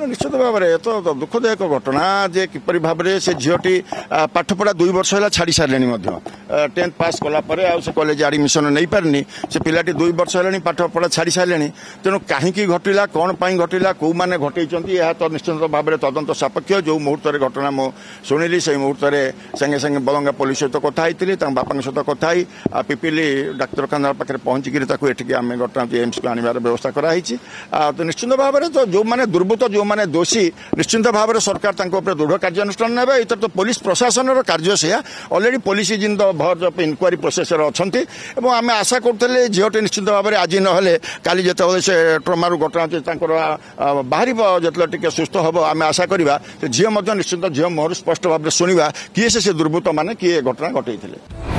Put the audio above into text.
निश्चित भाव में तो दुखदायक घटना जे किपरि भाव में से झीटी पाठपढ़ा 2 वर्ष है छाड़ी सारे 10th पास कलापर से कॉलेज एडमिशन नहीं पारनी से पिलाटी 2 वर्ष है पाठपढ़ा छाड़ी सारे तेणु कहीं घटला कौन घटला कौ मैंने घटे तो निश्चित भाव में तदंत सापेक्ष जो मुहूर्त घटना मु शुणिली से मुहूर्त संगे संगे बलंगा पुलिस सहित कथी बापा सहित कथाई पिपिली डाक्तरखाना पाखे पहुंचिकी आम घटना एम्स को आनबार व्यवस्था कराई तो निश्चित भाव में तो जो मैंने दुर्बृत्त जो मैंने दोषी निश्चित भाव में सरकार दृढ़ कार्यानुष्ठान ने इतर तो पुलिस प्रशासन कार्य से अलरेडी पुलिस जिन भर्ज ऑफ इनक्वारी प्रोसेस अच्छा आम आशा करते झीटी निश्चित भाव में आज ना काली जो से ट्रमारू घटना बाहर जो सुस्थ हम आम आशा करवा झील निश्चित झील मुहर स्पष्ट भाव में शुणा किए से दुर्बृत्त मैंने किए घटना घटे।